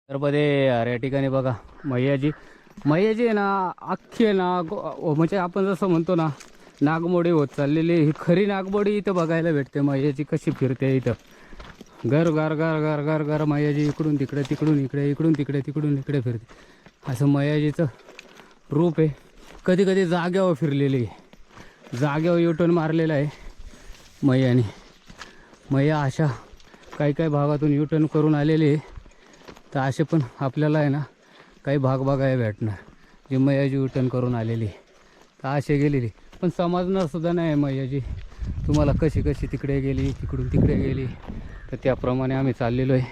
तर मध्ये या ठिकाणी बघा मैयाजी मैयाजी आहे ना अख्खी आहे ना म्हणजे आपण जसं म्हणतो ना नागमोडी होत चाललेली ही खरी नागमोडी इथं बघायला भेटते. मैयाजी कशी फिरते इथं घर घर घर घर घर घर मैयाजी इकडून तिकडे तिकडून इकडे इकडून तिकडे तिकडून इकडे फिरते. असं मैयाजीचं रूप आहे. कधी कधी जाग्यावर फिरलेली आहे, जाग्यावर युटर्न मारलेला आहे मैयाने. मैया अशा काही काही भागातून युटर्न करून आलेली आहे. तर असे पण आपल्याला आहे ना काही भाग बघायला भेटणार जी मैयाजी युटर्न करून आलेली. तर असे गेलेली पण समजणार सुद्धा नाही मैयाजी तुम्हाला कशी कशी तिकडे गेली तिकडून तिकडे गेली. तर त्याप्रमाणे आम्ही चाललेलो आहे.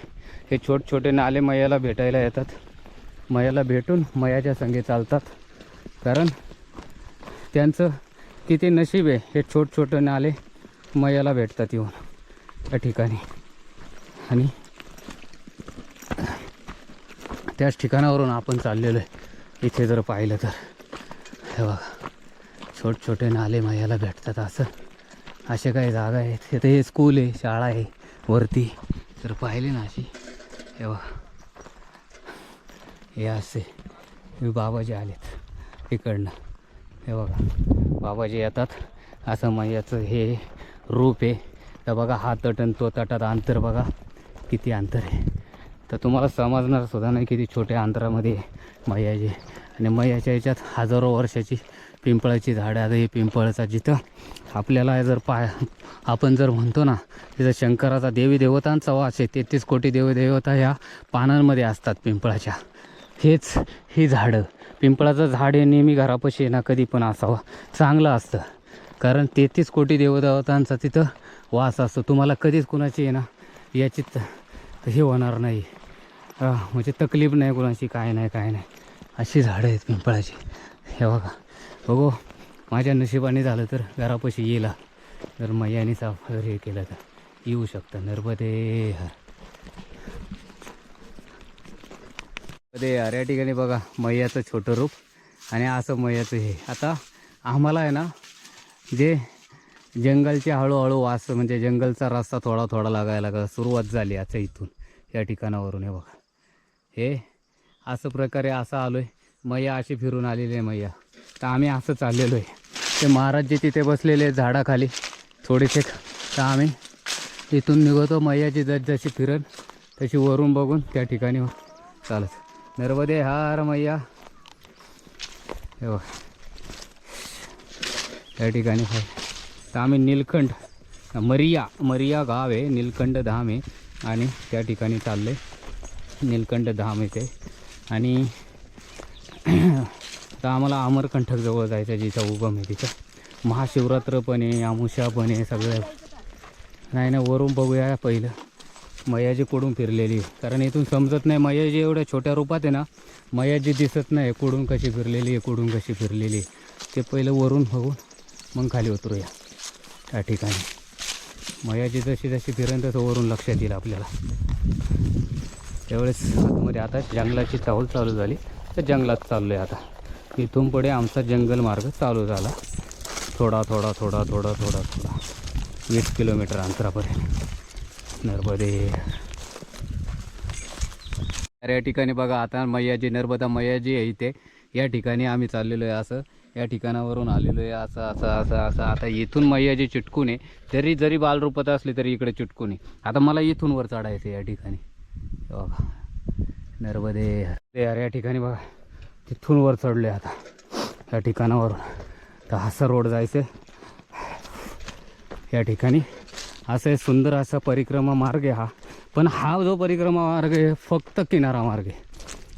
हे छोटे छोटे नाले मैयाला भेटायला येतात. मैयाला भेटून मैयाच्या संगे चालतात. कारण त्यांचं किती नशीब आहे. हे छोटे छोटे नाले मैयाला भेटतात येऊन त्या ठिकाणी. आणि त्याच ठिकाणावरून आपण चाललेलो आहे. इथे जर पाहिलं तर हे बघा छोटे छोटे नाले मैयाला भेटतात. असं असे काही जागा आहेत. इथे हे स्कूल आहे, शाळा आहे वरती जर पाहिले ना अशी. हे बघा हे असे बाबाजी आलेत इकडनं. हे बघा बाबाजी येतात. असं मैयाचं हे रूप आहे. तर बघा हा तट आणि तो तटात अंतर बघा किती अंतर आहे. तर तुम्हाला समजणार सुद्धा नाही किती छोट्या अंतरामध्ये मैयाजी. आणि मैयाच्या याच्यात हजारो वर्षाची पिंपळाची झाडं. आता हे पिंपळाचा जिथं आपल्याला जर आपण जर म्हणतो ना तिथं शंकराचा देवी देवतांचा वास आहे. 33 कोटी देवी देवता ह्या पानांमध्ये असतात पिंपळाच्या. हेच ही झाडं. पिंपळाचं झाड हे नेहमी घरापाशी ना कधी पण असावं चांगलं असतं. कारण 33 कोटी देवदेवतांचा तिथं वास असतो. तुम्हाला कधीच कुणाची आहे ना याची हे होणार नाही, म्हणजे तकलीफ नाही कुणाची, काय नाही काय नाही. अशी झाडं आहेत पिंपळाची. हे बघा बघू माझ्या नशिबाने झालं तर घरापाशी येईल. जर मैयाने साफ हे केलं तर येऊ शकतं. नर्मदे हर नर्मदे हर. या ठिकाणी बघा मैयाचं छोटं रूप आणि असं मैयाचं हे. आता आम्हाला आहे ना जे जंगलचे हळूहळू वास म्हणजे जंगलचा रस्ता थोडा थोडा लागायला लागला सुरुवात झाली आता इथून या ठिकाणावरून. हे बघा हे असं प्रकारे असं आलो आहे. मैया अशी फिरून आलेली आहे मैया. तर आम्ही असं चाललेलो आहे. ते महाराज जे तिथे बसलेले झाडाखाली थोडेसे. तर आम्ही इथून निघतो. मैयाची जशी फिरन तशी वरून बघून त्या ठिकाणी चालत. नर्मदे हार मैया. हे बघा त्या ठिकाणी तर आम्ही नीलकंठ मरिया गाव आहे, नीलकंठ धाम आहे आणि त्या ठिकाणी चाललं आहे. नीलकंठ धाम येते आणि तर आम्हाला अमरकंटक जवळ जायचं जिथं उगम आहे तिथं. महाशिवरात्र पण आहे, अमावस्या पण आहे सगळं. नाही ना वरून बघूया पहिलं मैयाजी कुठून फिरलेली. कारण इथून समजत नाही मैयाजी एवढ्या छोट्या रूपात आहे ना मैयाजी दिसत नाही कुठून कशी फिरलेली आहे कुठून कशी फिरलेली आहे. ते पहिलं वरून बघून मग खाली उतरूया त्या ठिकाणी. मैयाजी जशी जशी फिरेन तसं वरून लक्षात येईल आपल्याला. त्यावेळेस आतमध्ये आता जंगलाची चाहूल चालू झाली. तर जंगलात चाललो आहे आता. इथून पुढे आमचा जंगल मार्ग चालू झाला. थोडा थोडा थोडा थोडा थोडा थोडा 20 किलोमीटर अंतरापर्यंत. नर्मदे. या ठिकाणी बघा आता मैयाजी नर्मदा मैयाजी आहे इथे. या ठिकाणी आम्ही चाललेलो आहे. असं या ठिकाणावरून आलेलो आहे. असं असं असं असं. आता इथून मैयाजी चिटकून आहे. जरी बालरूपात असली तरी इकडे चिटकून आहे. आता मला इथून वर चढायचं या ठिकाणी. बघा नर्मदे यार. या ठिकाणी बघा तिथून वर चढलो आहे आता या ठिकाणावरून. तर असा रोड जायचं या ठिकाणी. असं आहे सुंदर असा परिक्रमा मार्ग आहे हा. पण हा जो परिक्रमा मार्ग आहे फक्त किनारा मार्ग आहे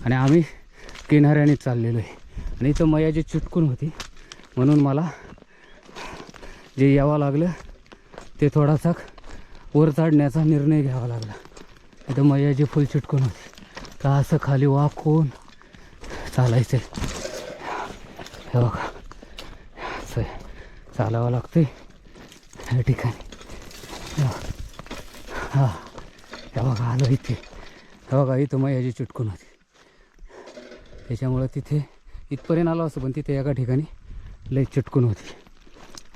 आणि आम्ही किनाऱ्याने चाललेलो आहे. आणि इथं मैयाजी चिटकून होती म्हणून मला जे यावं लागलं ते थोडासा वर चढण्याचा निर्णय घ्यावा लागला. इथं मैयाजी फुल चिटकून होती. तर असं खाली वाकून चालायचं आहे. हे बघा असं चालावं लागतं या ठिकाणी. हां हे बघा आलं इथे. हे बघा इथं मैयाजी चिटकून होती. त्याच्यामुळं तिथे इथपर्यंत आलो असं पण तिथे एका ठिकाणी लई चिटकून होती.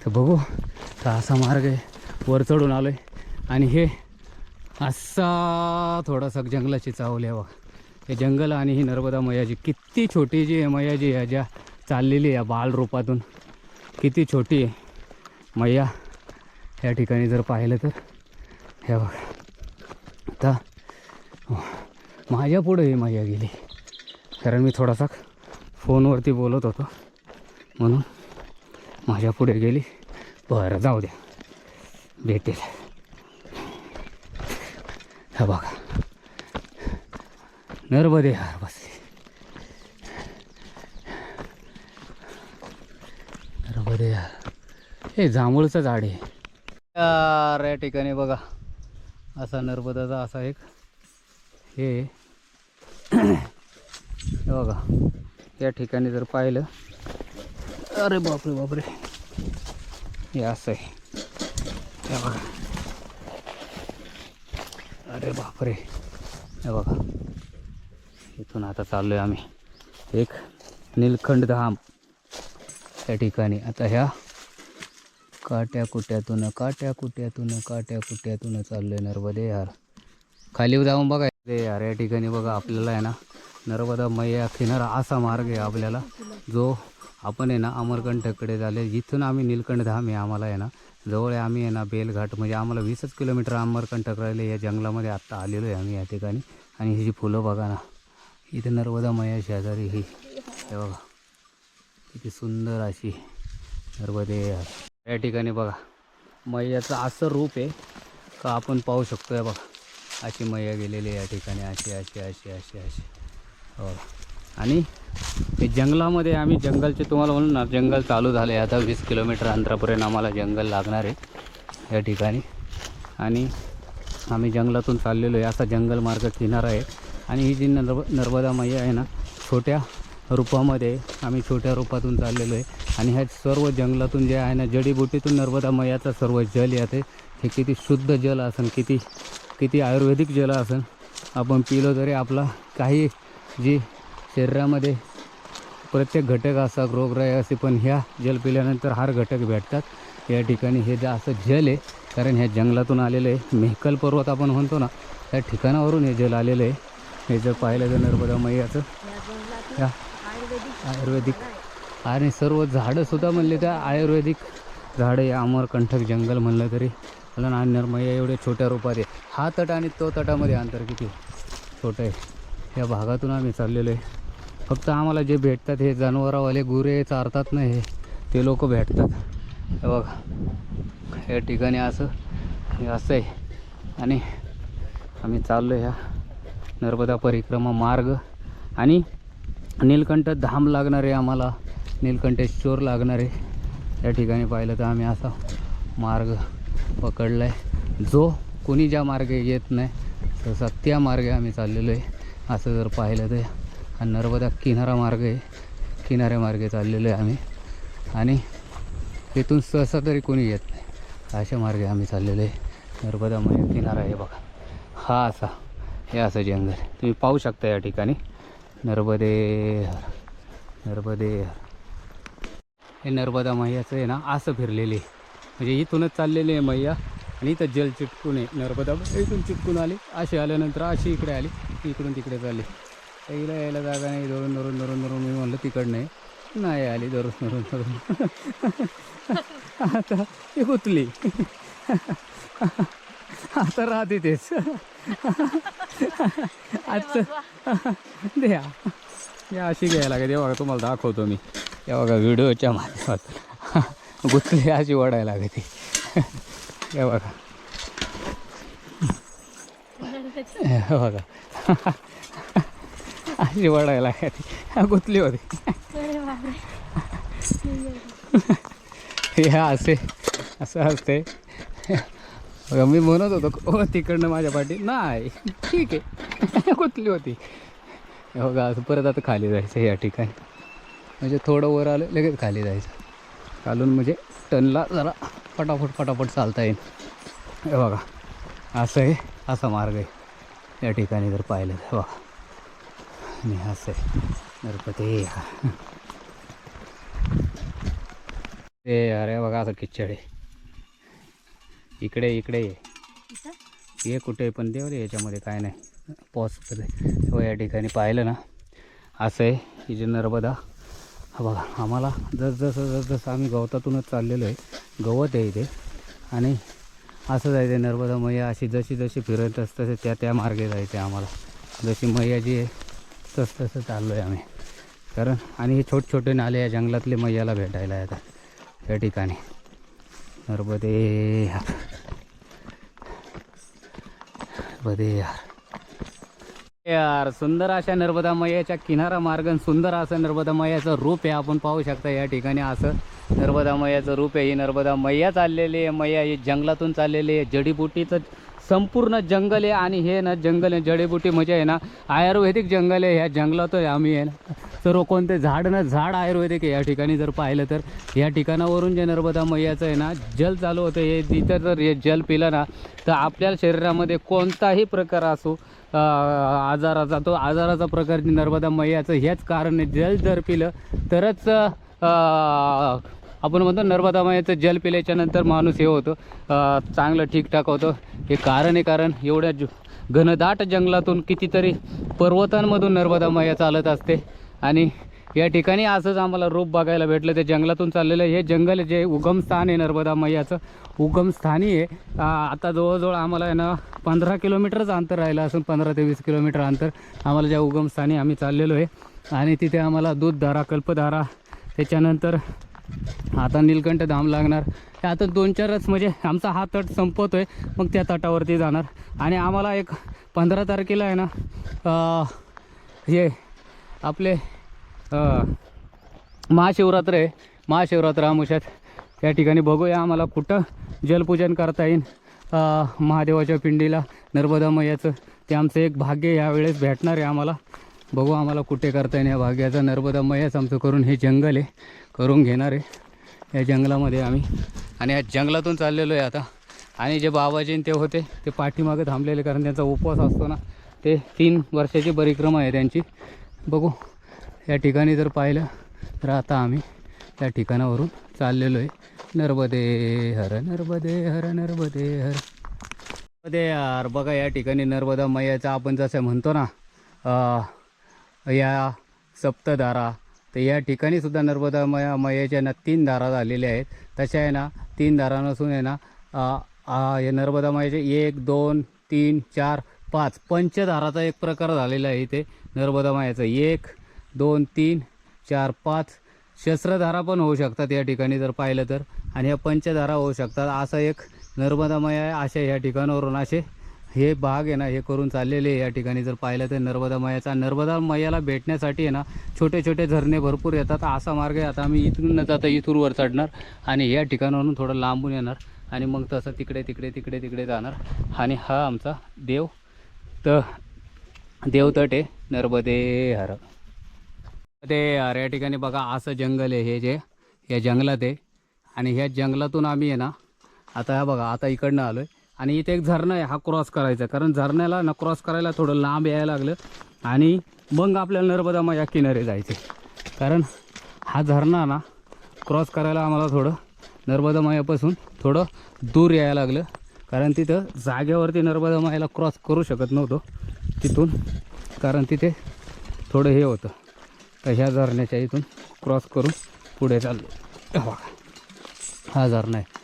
तर बघू तर असा मार्ग आहे. वर चढून आलो आहे आणि हे असा थोडासा जंगलाची चावल आहे बघा. हे जंगल आणि ही नर्मदा मैयाजी किती छोटी जी आहे मैयाजी आहे ज्या चाललेली आहे बाल रूपातून किती छोटी आहे मैया या ठिकाणी जर पाहिलं तर हे बघा आता माझ्या पुढे ही मैया गेली कारण मी थोडासा फोनवरती बोलत होतो म्हणून माझ्या पुढे गेली. बरं जाऊ द्या भेटेल. हा बघा नर्मदे हार बसली नर्मदे हार. हे जांभूळचं झाड आहे यार या ठिकाणी बघा असा नर्मदाचा असा एक हे बघा या ठिकाणी जर पाहिलं अरे बापरे बापरे हे असं आहे हे बघा अरे बापरे हे बघा इथून आता चाललो आहे आम्ही एक नीलकंठ धाम या ठिकाणी. आता ह्या काट्या कुट्यातून चाललो आहे नर्मदे यार. खाली जाऊन बघा ते यार या ठिकाणी बघा आपल्याला आहे ना नर्मदा मैया किनारा असा मार्ग आहे आपल्याला जो आपण आहे ना अमरकंठकडे झाले जिथून आम्ही नीलकंठ धाम आहे आम्हाला आहे ना जवळ आहे. आम्ही आहे ना बेलघाट म्हणजे आम्हाला 20च किलोमीटर अमरकंठक राहिले. या जंगलामध्ये आत्ता आलेलो आहे आम्ही या ठिकाणी. आणि ही जी फुलं बघा ना इथे नर्मदा मैया शेजारी ही हे बघा किती सुंदर अशी नर्मदे या ठिकाणी बघा मैयाचं असं रूप आहे का आपण पाहू शकतो. आहे बघा अशी मैया गेलेली या ठिकाणी अशी अशी अशी अशी अशी हो. आणि हे जंगलामध्ये आम्ही जंगलचे तुम्हाला म्हणून ना जंगल चालू झाले आता 20 किलोमीटर अंतरापर्यंत आम्हाला जंगल लागणार आहे या ठिकाणी. आणि आम्ही जंगलातून चाललेलो आहे असा जंगल मार्ग किनारा आहे. आणि ही जी नर्मदा मैया आहे ना छोट्या रूपामध्ये आम्ही छोट्या रूपातून चाललेलो आहे. आणि ह्या सर्व जंगलातून जे आहे ना जडीबुटीतून नर्मदा मैयाचं सर्व जल येते हे किती शुद्ध जल असेल किती आयुर्वेदिक जल असेल आपण पिलो तरी आपला काही जी शरीरामध्ये प्रत्येक घटक असतात रोगराई असे पण ह्या जल पिल्यानंतर हर घटक भेटतात या ठिकाणी. हे जे असं जल आहे कारण ह्या जंगलातून आलेलं आहे. मेहकल पर्वत आपण म्हणतो ना त्या ठिकाणावरून हे जल आलेलं आहे. हे जर पाहिलं तर नर्मदा मैयाचं ह्या आयुर्वेदिक आणि सर्व झाडंसुद्धा म्हणले त्या आयुर्वेदिक झाडं आहे. अमरकंठक जंगल म्हणलं तरी मला ना नर्मदा एवढ्या छोट्या रूपात आहे. हा तट आणि तो तटामध्ये अंतर किती छोटं आहे. या भागातून आम्ही चाललेलो आहे. फक्त आम्हाला जे भेटतात हे जनावरावाले गुरे चारतात ना हे ते लोक भेटतात. हे बघा या ठिकाणी असं हे असं आहे. आणि आम्ही चाललो ह्या नर्मदा परिक्रमा मार्ग आणि नीलकंठ धाम लागणार आहे आम्हाला नीलकंठेश्वर लागणार आहे या ठिकाणी. पाहिलं तर आम्ही असा मार्ग पकडला आहे जो कोणी ज्या मार्गे येत नाही तसा त्या मार्गे आम्ही चाललेलो आहे. असं जर पाहिलं तर हा नर्मदा किनारा मार्ग आहे किनाऱ्यामार्गे चाललेलो आहे आम्ही. आणि तिथून सहसा तरी कोणी येत नाही अशा मार्गे आम्ही चाललेलो आहे. नर्मदा मैया किनारा आहे बघा हा असा हे असं जंगल तुम्ही पाहू शकता या ठिकाणी. नर्मदे हे नर्मदा मैयाचं आहे ना असं फिरलेली म्हणजे इथूनच चाललेली आहे मैया. आणि इथं जल चिटकून आहे नर्मदा इथून चिटकून आली अशी आल्यानंतर अशी इकडे आली इकडून तिकडे चालली. पहिला यायला जागा नाही धरून मी म्हणलं तिकडं नाही आली धरून आता ती गुतली आता राहते तेच आजचं द्या या अशी घ्यायला लागेल. बघा तुम्हाला दाखवतो मी या बघा व्हिडिओच्या माध्यमात गुतली अशी ओढायला लागते हे बघा बघा अशी ओढायला लागते गुतली होती. ह्या असं असते बघा. मी म्हणत होतो तिकडनं माझ्या पाठी नाही ठीक आहे गुतली होती. बघा असं परत आता खाली जायचं या ठिकाणी म्हणजे थोडं वर आलं लगेच खाली जायचं खालून म्हणजे टनला जरा फटाफट चालता येईल. हे बघा असं आहे असा मार्ग आहे या ठिकाणी जर पाहिलं तर बघा. आणि असं आहे नर्मदे ते अरे बघा असं किच्चड आहे इकडे ये कुठे पण देव रे याच्यामध्ये काय नाही पोचते. तेव्हा या ठिकाणी पाहिलं ना असं आहे की जे नर्मदा, हा बघा आम्हाला जसं आम्ही गवतातूनच चाललेलो आहे, गवत आहे इथे आणि असं जायचं नर्मदा मैया अशी जशी फिरत असतं त्या मार्गे जायचं आहे आम्हाला. जशी मैया जी आहे तसं चाललो आहे आम्ही. कारण आणि हे छोटे नाले या जंगलातले मैयाला भेटायला येतात या ठिकाणी. नर्मदे यार सुंदर अशा नर्मदा मैयाच्या किनारा मार्ग, सुंदर असं नर्मदा मैयाचं रूप आहे. आपण पाहू शकता या ठिकाणी असं नर्मदा मैयाचं रूप आहे. ही नर्मदा मैया चाललेली आहे. मैया ही जंगलातून चाललेली आहे. जडीबुटीचं संपूर्ण जंगल आहे आणि हे ना जंगल आहे जडीबुटी म्हणजे आहे ना आयुर्वेदिक जंगल आहे. ह्या जंगलात आम्ही आहे ना सर्व कोणते झाड आयुर्वेदिक आहे. या ठिकाणी जर पाहिलं तर या ठिकाणावरून जे नर्मदा मैयाचं आहे ना जल चालू होतं. हे तिथं जर हे जल पिलं ना तर आपल्या शरीरामध्ये कोणताही प्रकार असो आजाराचा, तो आजाराचा प्रकार नर्मदा मैयाचं हेच कारण आहे. जल जर पिलं तरच आपण म्हणतो नर्मदा मैयाचं जल पिल्याच्या नंतर माणूस हे होतं चांगलं ठीकठाक होतं. हे कारण आहे. कारण एवढ्या घनदाट जंगलातून कितीतरी पर्वतांमधून नर्मदा मैया चालत असते आणि या ठिकाणी असंच आम्हाला रूप बघायला भेटलं. ते जंगलातून चाललेलं हे जंगल जे उगमस्थान आहे नर्मदा मैयाचं उगमस्थानी आहे. आता जवळजवळ आम्हाला आहे ना 15 किलोमीटरचं अंतर राहिलं असून 15 ते 20 किलोमीटर अंतर आम्हाला ज्या उगमस्थानी आम्ही चाललेलो आहे. आणि तिथे आम्हाला दूधधारा, कल्पधारा, त्याच्यानंतर आता नीलकंठ धाम लागणार. आता 2-4च म्हणजे आमचा हा तट संपतो आहे, मग त्या तटावरती जाणार. आणि आम्हाला एक 15 तारखेला आहे ना हे आपले महाशिवरात्र आहे. महाशिवरात्र अमावस्यात या ठिकाणी बघूया आम्हाला कुठं जलपूजन करता येईल महादेवाच्या पिंडीला नर्मदा मैयाचं. ते आमचं एक भाग्य यावेळेस भेटणार आहे आम्हाला. बघू आम्हाला कुठे करता येईल या भाग्याचं. नर्मदा मैयाच आमचं करून हे जंगल आहे करून घेणार आहे. या जंगलामध्ये आम्ही आणि या जंगलातून चाललेलो आहे आता. आणि जे बाबाजी ते होते ते पाठीमागं थांबलेले कारण त्यांचा उपवास असतो ना. ते 3 वर्षाची परिक्रमा आहे त्यांची. बघू या ठिकाणी जर पाहिलं तर आता आम्ही त्या ठिकाणावरून चाललेलो आहे. नर्मदे हर नर्मदे हर नर्मदे हर नर्मदे यार. बघा या ठिकाणी नर्मदा मैयाचा आपण जसं म्हणतो ना या सप्तधारा, तर या ठिकाणी सुद्धा नर्मदा मैयाच्या ना 3 धारा झालेल्या आहेत. तशा आहे ना 3 धारा नसून आहे ना या नर्मदा मैयाचे 1, 2, 3, 4, 5 पंचधाराचा एक प्रकार झालेला आहे इथे नर्मदा मैयाचं. 1, 2, 3, 4, 5 शस्त्रधारा पण होऊ शकतात या ठिकाणी जर पाहिलं तर. आणि ह्या पंचधारा होऊ शकतात. असं एक नर्मदा मैया अशा ह्या ठिकाणावरून असे हे भाग आहे ना हे करून चाललेले या ठिकाणी जर पाहिलं तर नर्मदा मैयाचा. नर्मदा मैयाला भेटण्यासाठी आहे ना छोटे झरणे भरपूर येतात. असा मार्ग आहे. आता आम्ही इथून न जाता इथून वर चढणार आणि या ठिकाणावरून थोडं लांबून येणार आणि मग तसं तिकडे जाणार. आणि हा आमचा देवतट आहे नर्मदे हर. ते या ठिकाणी बघा असं जंगल आहे हे जे या जंगलात आहे. आणि ह्या जंगलातून आम्ही आहे ना आता ह्या बघा आता इकडनं आलो आहे आणि इथे एक झरणं आहे. हा क्रॉस करायचा कारण झरण्याला ना क्रॉस करायला थोडं लांब यायला लागलं आणि मग आपल्याला नर्मदा मैया किनारे जायचे. कारण हा झरणा ना क्रॉस करायला आम्हाला थोडं नर्मदा मैयापासून थोडं दूर यायला लागलं. कारण तिथं जागेवरती नर्मदा मैयाला क्रॉस करू शकत नव्हतो तिथून. कारण तिथे थोडं हे होतं. तर ह्या झरण्याच्या इथून क्रॉस करून पुढे चाललो. बघा हा झरणा आहे.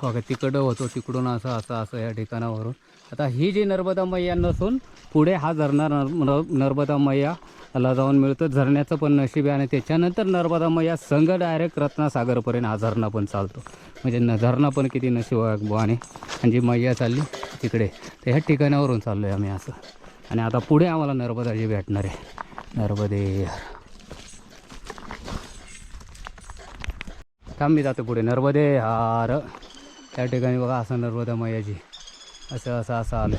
बघा तिकडं होतो तिकडून असं या ठिकाणावरून. आता ही जी नर्मदा मैया नसून पुढे हा झरणा नर्मदा मैयाला जाऊन मिळतो. झरण्याचं पण नशीब आहे आणि त्याच्यानंतर नर्मदा मैया संघ डायरेक्ट रत्नासागरपर्यंत हा झरणा पण चालतो. म्हणजे झरणा पण किती नशीब आणि जी मैया चालली तिकडे. तर ह्या ठिकाणावरून चाललो आहे आम्ही असं. आणि आता पुढे आम्हाला नर्मदाजी भेटणार आहे. नर्मदे थांब मी जातो पुढे. नर्मदे हार त्या ठिकाणी बघा असं नर्मदा मैयाजी असं आलं.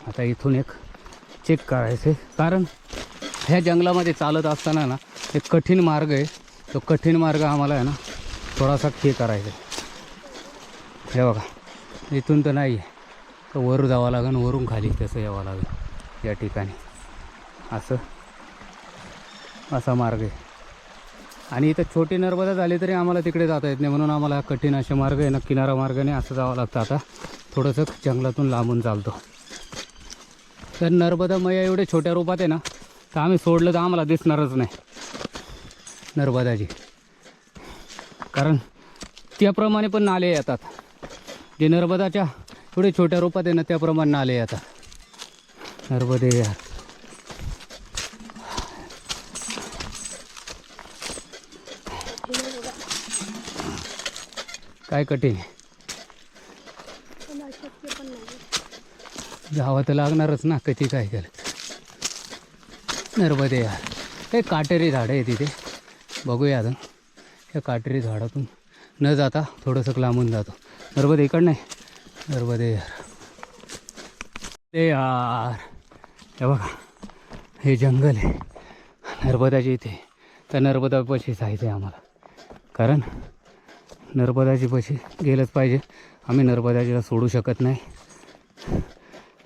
आता इथून एक चेक करायचं आहे कारण ह्या जंगलामध्ये चालत असताना ना एक कठीण मार्ग आहे. तो कठीण मार्ग आम्हाला आहे ना थोडासा हे करायचा आहे. हे बघा इथून तर नाही आहे तर वर जावं लागेल, वरून खाली तसं यावं लागेल. या ठिकाणी असा मार्ग आहे. आणि इथं छोटी नर्मदा झाली तरी आम्हाला तिकडे जाता येत नाही म्हणून आम्हाला कठीण असे मार्ग आहे ना किनारा मार्गाने असं जावं लागतं. आता थोडंसं जंगलातून लांबून चालतो. तर नर्मदा मैया एवढे छोट्या रूपात आहे ना, तर आम्ही सोडलं तर आम्हाला दिसणारच नाही नर्मदाजी. कारण त्याप्रमाणे पण नाले येतात, जे नर्मदाच्या एवढे छोट्या रूपात आहे ना त्याप्रमाणे नाले येतात. नर्मदे यार. काय कठीण आहे, जावं तर लागणारच ना, कधी काय केलं. नर्मदे यार. हे काटेरी झाडं आहे तिथे, बघूया अजून. या काटेरी झाडातून न जाता थोडंसं लांबून जातो. नर्मदे इकडं नाही. नर्मदे यार. ते यार, हे बघा हे जंगल आहे नर्मदाच्या इथे. तर नर्मदा पाशी जायचं आहे आम्हाला, कारण नर्मदाची पाशी गेलंच पाहिजे. आम्ही नर्मदाजीला सोडू शकत नाही.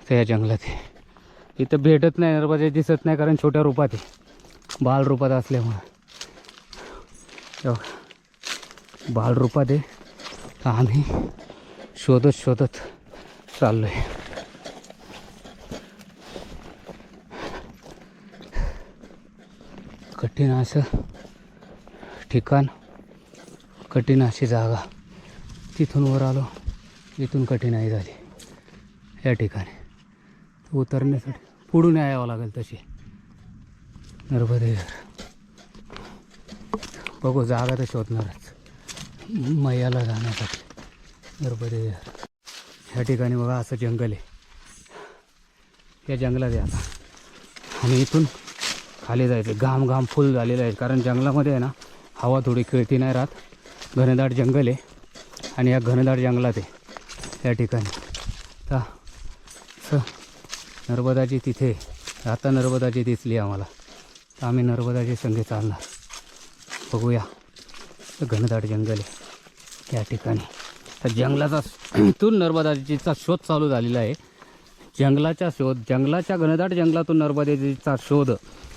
तर या जंगलात आहे, इथं भेटत नाही नर्मदा, दिसत नाही कारण छोट्या रूपात आहे, बाल रूपात असल्यामुळं. बाल रूपात आहे. तर आम्ही शोधत शोधत चाललो आहे. कठीण असं ठिकाण, कठीण अशी जागा. तिथून वर आलो, इथून कठीणाई झाली. या ठिकाणी उतरण्यासाठी पुढून यावं लागेल तशी. नर्मदे यार. बघू, जागा तर शोधणारच मैयाला जाण्यासाठी. नर्मदे यार. ह्या ठिकाणी बघा असं जंगल आहे, या जंगलात आहे आता. आणि इथून खाली जायचं. घाम घाम फुल झालेलं आहे, कारण जंगलामध्ये आहे ना हवा थोडी खेळती नाही राहत. घनदाट जंगल आहे आणि या घनदाट जंगलात आहे या ठिकाणी. तर नर्मदाची तिथे, आता नर्मदाची दिसली आम्हाला, तर आम्ही नर्मदाची संगे चालणार. बघूया. तर घनदाट जंगल आहे या ठिकाणी. तर जंगलाचा इथून नर्मदाजीचा शोध चालू झालेला आहे. जंगलाच्या घनदाट जंगलातून नर्मदेचा शोध.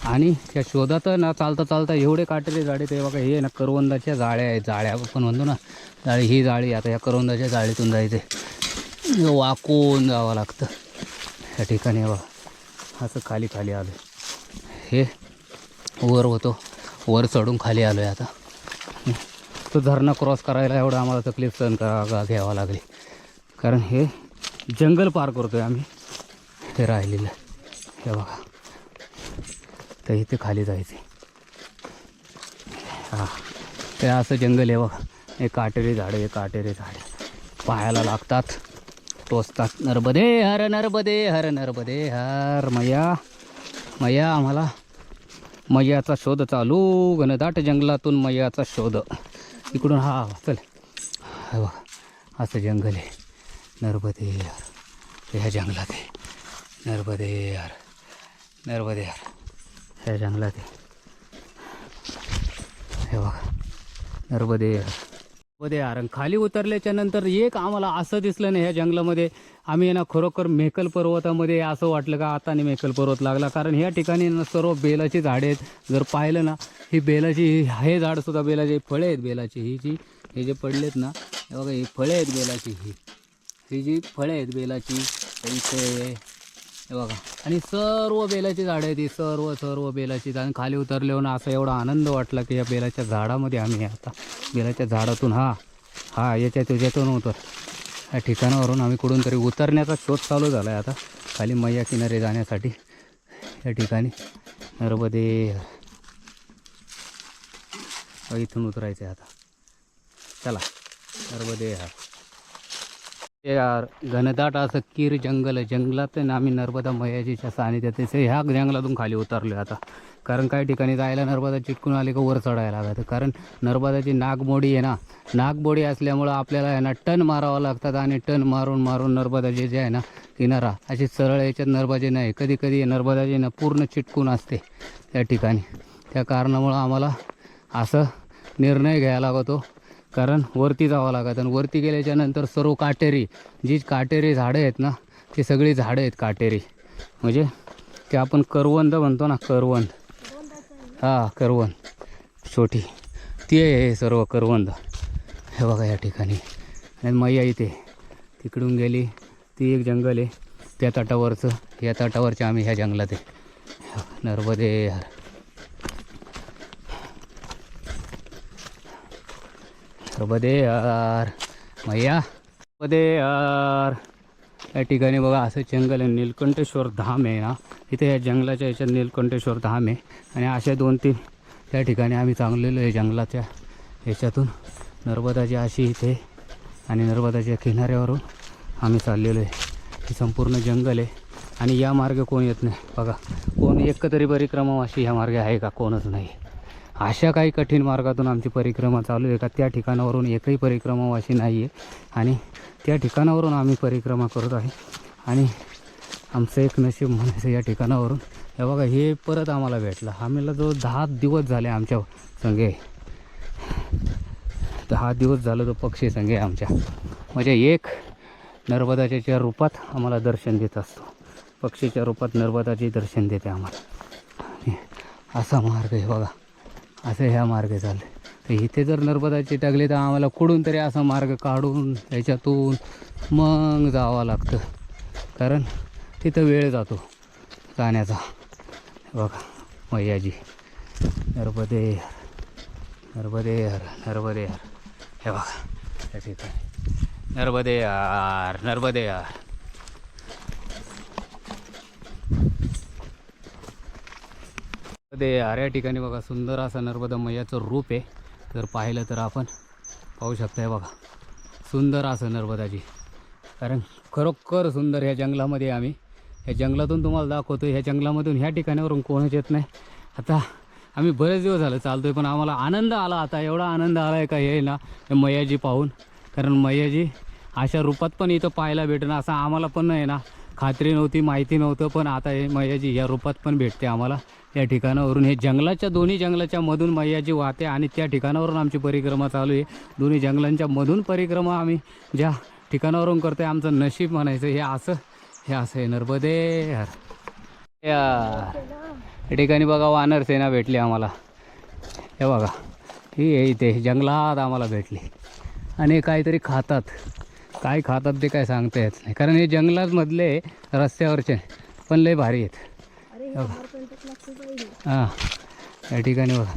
आणि त्या शोधात ना चालता चालता एवढे काटेरी झाडे, ते बघा हे ना करवंदाच्या जाळ्या आहेत. जाळ्या आपण म्हणतो ना जाळी, ही जाळी. आता या करवंदाच्या जाळीतून जायचे, वाकून जावं लागतं या ठिकाणी. बघा असं खाली खाली आलो. हे वर होतो, वर चढून खाली आलो आहे आता. तो धरणा क्रॉस करायला एवढं आम्हाला तकलीफ सहन घ्यावं लागली, कारण हे जंगल पार करतो आहे आम्ही. ते राहिलेलं हे बघा. तर इथे खाली जायचे. हां, ते असं जंगल आहे बघा. हे काटेरी झाडं, हे काटेरी झाडे पायाला लागतात, टोचतात. नर्मदे हर, नर्मदे हर, नर्मदे हर. मैया मैया, आम्हाला मैयाचा शोध चालू. घनदाट जंगलातून मैयाचा शोध. इकडून हा चल. हे बघा असं जंगल आहे. नर्मदे यार. ह्या जंगलात आहे. नर्मदे यार. नर्मदे यार. ह्या जंगलात आहे. हे बघा नर्मदे यार. नर्मदे यार. खाली उतरल्याच्या नंतर एक आम्हाला असं दिसलं नाही ह्या जंगलामध्ये. आम्ही ना खरोखर मेकल पर्वतामध्ये, असं वाटलं का आता नाही मेकल पर्वत लागला. कारण ह्या ठिकाणी ना सर्व बेलाची झाडे आहेत. जर पाहिलं ना ही बेलाची, हे झाडसुद्धा बेलाची फळे आहेत. बेलाची हे जे पडलेत ना, हे बघा ही फळे आहेत बेलाची. ही जी फळे आहेत बेलाची इथे हे बघा. आणि सर्व बेलाची झाडं आहेत, ही सर्व बेलाची. आणि खाली उतरल्यावर ना असा एवढा आनंद वाटला की या बेलाच्या झाडामध्ये आम्ही आता. बेलाच्या झाडातून याच्यातून उतर या ठिकाणावरून आम्ही कुठून तरी उतरण्याचा शोध चालू झाला आहे आता, खाली मैया किनारे जाण्यासाठी. या ठिकाणी नर्मदे इथून उतरायचं आहे आता. चला नर्मदे यार. घनदाट असं कीर जंगल आहे. जंगलात ना आम्ही नर्मदा मैयाजीच्या सानिध्यात ह्या जंगलातून खाली उतरलो आता. कारण काही ठिकाणी जायला नर्मदा चिटकून आली का वर चढायला लागतं. कारण नर्मदाची नागमोडी आहे ना, नागमोडी असल्यामुळं आपल्याला आहे ना टन मारावं लागतात. आणि टन मारून मारून नर्मदाची जे आहे ना किनारा अशी सरळ याच्यात नर्मदा नाही, कधी कधी नर्मदाची ना पूर्ण चिटकून असते त्या ठिकाणी. त्या कारणामुळं आम्हाला असं निर्णय घ्यायला लागतो, कारण वरती जावं लागतं. आणि वरती गेल्याच्या नंतर सर्व काटेरी, जी काटेरी झाडं आहेत ना, ती सगळी झाडं आहेत काटेरी. म्हणजे ते आपण करवंद म्हणतो ना, करवंद. हां करवंद छोटी, ती आहे हे सर्व करवंद. हे बघा या ठिकाणी. आणि मैया इथे तिकडून गेली, ती एक जंगल आहे. त्या तटावरचं, या तटावरच्या आम्ही ह्या जंगलात आहे. नर्मदे हर. नर्मदे हर मैया, नर्मदे हर. या ठिकाणी बघा असं जंगल आहे, नीलकंठेश्वर धाम आहे ना, इथे या जंगलाच्या याच्यात नीलकंठेश्वर धाम आहे. आणि अशा 2-3 त्या ठिकाणी आम्ही चांगलेलो आहे जंगलाच्या ह्याच्यातून. नर्मदाची अशी इथे आणि नर्मदाच्या किनाऱ्यावरून आम्ही चाललेलो आहे. ही संपूर्ण जंगल आहे आणि या मार्गे कोण येत नाही बघा. कोण एक तरी परिक्रमावासी ह्या मार्गे आहे का? कोणच नाही. अशा काही कठीण मार्गातून आमची परिक्रमा चालू आहे का त्या ठिकाणावरून एकही परिक्रमावासी नाही आहे. आणि त्या ठिकाणावरून आम्ही परिक्रमा करत आहे. आणि आमचं एक नशीब म्हणायचं या ठिकाणावरून. हे बघा हे परत आम्हाला भेटला. आम्हाला जो 10 दिवस झाले आमच्या संगे, 10 दिवस झालं तो पक्षी संगे आमच्या, म्हणजे एक नर्मदाच्या रूपात आम्हाला दर्शन देत असतो. पक्षीच्या रूपात नर्मदाचे दर्शन देते आम्हाला. आणि असा मार्ग आहे बघा, असं ह्या मार्गे चालले. तर इथे जर नर्मदाची टाकली तर आम्हाला कुठून तरी असा मार्ग काढून याच्यातून मग जावं लागतं, कारण तिथं वेळ जातो जाण्याचा. बघा मैयाजी, नर्मदे नर्मदे हर, नर्मदे हर. हे बघा त्या ठिकाणी नर्मदे हर, नर्मदे हर. नर्मदे हर या ठिकाणी बघा सुंदर असं नर्मदा मैयाचं रूप आहे. तर पाहिलं तर आपण पाहू शकता. बघा सुंदर असं नर्मदाजी, कारण खरोखर सुंदर. ह्या जंगलामध्ये आम्ही, ह्या जंगलातून तुम्हाला दाखवतो, ह्या जंगलामधून ह्या ठिकाणावरून कोणच येत नाही. आता आम्ही बरेच दिवस झालं चालतो आहे, पण आम्हाला आनंद आला. आता एवढा आनंद आला आहे का हे ना मैयाजी पाहून. कारण मैयाजी अशा रूपात पण इथं पाहायला भेटणं असं आम्हाला पण आहे ना खात्री नव्हती, माहिती नव्हतं. पण आता हे मैयाजी या रूपात पण भेटते आम्हाला या ठिकाणावरून. हे जंगलाच्या, दोन्ही जंगलाच्या मधून मैयाजी वाहते आणि त्या ठिकाणावरून आमची परिक्रमा चालू आहे. दोन्ही जंगलांच्या मधून परिक्रमा आम्ही ज्या ठिकाणावरून करतो आहे, आमचं नशीब म्हणायचं हे असं आहे. नर्मदे हर. या ठिकाणी बघा वानर सेना भेटली आम्हाला. हे बघा ही आहे इथे जंगलात आम्हाला भेटली. आणि काहीतरी खातात, काय खातात ते काय सांगता येत नाही, कारण हे जंगलामधले रस्त्यावरचे पण लय भारी आहेत. हां या ठिकाणी बघा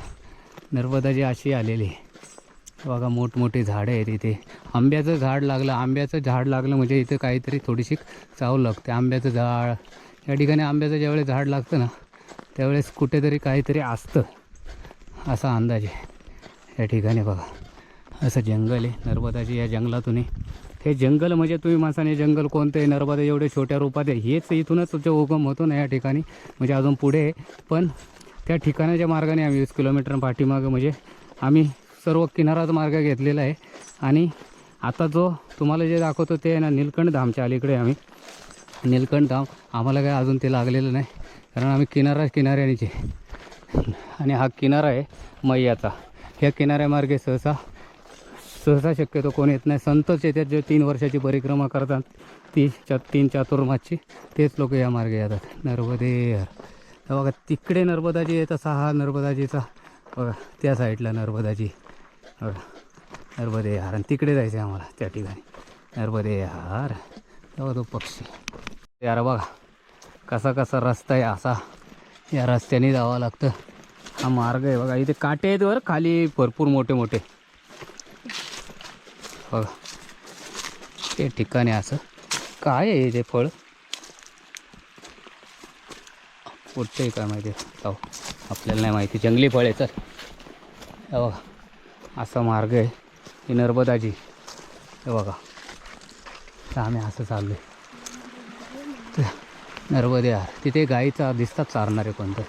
नर्मदाची अशी आलेली बघा. मोठमोठी झाडं आहेत इथे. आंब्याचं झाड लागलं, आंब्याचं झाड लागलं म्हणजे इथं काहीतरी थोडीशी चावल लागते. आंब्याचं झाड या ठिकाणी, आंब्याचं ज्यावेळेस झाड लागतं ना त्यावेळेस कुठेतरी काहीतरी असतं असा अंदाज आहे या ठिकाणी. बघा असं जंगल आहे नर्मदाची. या जंगलातून हे जंगल म्हणजे तुम्ही माणसाने जंगल कोणतं आहे, नर्मदा एवढे छोट्या रूपात आहे. हेच इथूनच तुमचं उगम होतो ना या ठिकाणी, म्हणजे अजून पुढे. पण त्या ठिकाणाच्या मार्गाने आम्ही 20 किलोमीटर पाठीमागं म्हणजे आम्ही सर्व किनाराचा मार्ग घेतलेला आहे. आणि आता जो तुम्हाला जे दाखवतो ते आहे ना नीलकंठ धामच्या अलीकडे आम्ही. नीलकंठ धाम आम्हाला काय अजून ते लागलेलं नाही, कारण आम्ही किनाऱ्यानेचे. आणि हा किनारा आहे मैयाचा. ह्या किनाऱ्यामार्गे सहसा शक्यतो कोण येत नाही. संतच येतात जे 3 वर्षाची परिक्रमा करतात, 3 चातुर्मासची, तेच लोक या मार्गे येतात. नर्मदे हर. बघा तिकडे नर्मदाजी येत असा हा नर्मदाजीचा बघा, त्या साईडला नर्मदाजी बघा. नर्मदे हर. आणि तिकडे जायचं आहे आम्हाला त्या ठिकाणी. नर्मदे हर. बघा तो पक्षी यार, बघा कसा कसा रस्ता आहे असा, या रस्त्याने जावं लागतं. हा मार्ग आहे बघा. इथे काटे आहेत वर खाली भरपूर मोठे मोठे बघा. ते ठिकाणी असं काय आहे ते फळ कुठचं आहे काय माहिती आहे, आपल्याला नाही माहिती. जंगली फळ आहे. तर हे बघा असा मार्ग आहे ही नर्मदाजी. हे बघा तर आम्ही असं चाललो आहे नर्मदे हर. तिथे गाईचा दिसतात चारणारे कोणतं.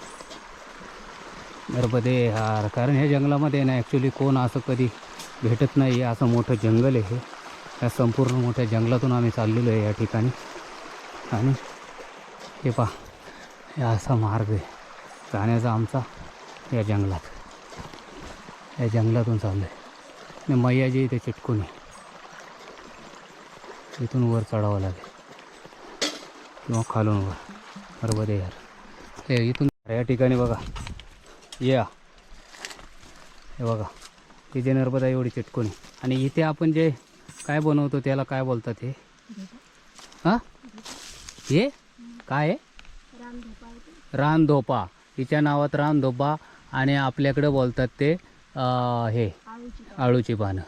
नर्मदे हर. कारण ह्या जंगलामध्ये ना ॲक्च्युली कोण असं कधी भेटत नाही. असं मोठं जंगल आहे हे. या संपूर्ण मोठ्या जंगलातून आम्ही चाललेलो आहे या ठिकाणी. आणि हे पहा हे असा मार्ग आहे जाण्याचा आमचा या जंगलात. या जंगलातून चाललो आहे. आणि मैयाजी इथे चिटकून आहे. इथून वर चढावं लागेल किंवा खालून वर. नर्मदे हर. हे इथून या ठिकाणी बघा या हे बघा तिथे नर्मदा एवढी चिटकून आहे. आणि इथे आपण जे काय बनवतो त्याला काय बोलतात हे? हां हे काय आहे? रानधोपा. हिच्या नावात रानधोपा आणि आपल्याकडे बोलतात ते हे आळूची पानं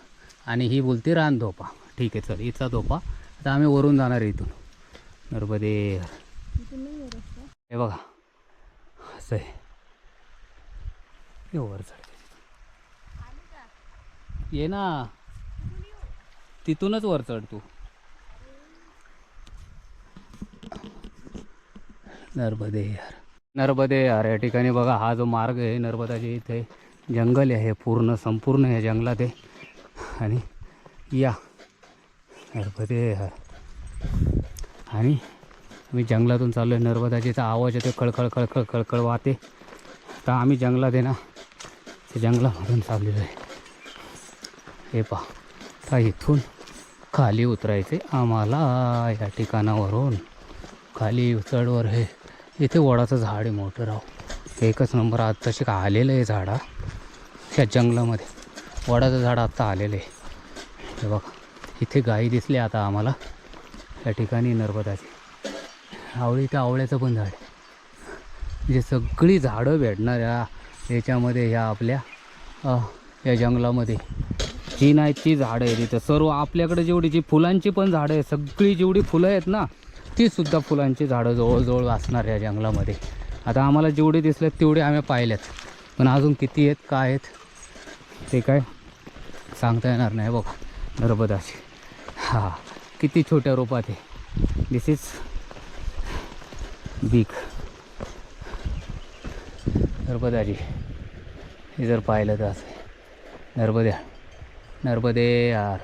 आणि ही बोलते रानधोपा. ठीक आहे चल, हिचा धोपा. आता आम्ही वरून जाणार आहे इथून नर्मदे. हे बघा असं आहे, हे वर चढते. ये ना तिथूनच वर चढ तू. नर्मदे यार, नर्मदे यार. या ठिकाणी बघा हा जो मार्ग आहे नर्मदाच्या इथे जंगल आहे पूर्ण संपूर्ण हे जंगलात आहे. आणि या नर्मदे यार. आणि आम्ही जंगलातून चाललो आहे. नर्मदाचा आवाज येतो, खळखळ खळखळ खळखळ वाहते. तर आम्ही जंगलात आहे ना, ते जंगलामधून चाललेलो आहे. हे पहा, तर इथून खाली उतरायचे आम्हाला. या ठिकाणावरून खाली चढवर हे इथे वडाचं झाड आहे मोठं राव, एकच नंबर. आज तसे का आलेलं आहे झाडा त्या जंगलामध्ये. वडाचं झाड आत्ता आलेलं आहे. हे बघा इथे गाई दिसली आता आम्हाला या ठिकाणी नर्मदाची. आवळी तर आवळ्याचं पण झाड आहे. म्हणजे सगळी झाडं भेटणार याच्यामध्ये, ह्या आपल्या या जंगलामध्ये. जी नाही ती झाडं आहे तिथं सर्व. आपल्याकडे जेवढी जी फुलांची पण झाडं आहे, सगळी जेवढी फुलं आहेत ना, तीसुद्धा फुलांची झाडं जवळजवळ असणार या जंगलामध्ये. आता आम्हाला जेवढे दिसलेत तेवढे आम्ही पाहिलेत, पण अजून किती आहेत काय आहेत ते काय सांगता येणार नाही. बघा नर्मदाची, हा किती छोट्या रूपात आहे. दिस इज बिग नर्मदाची. हे जर पाहिलं तर असं नर्मदे यार.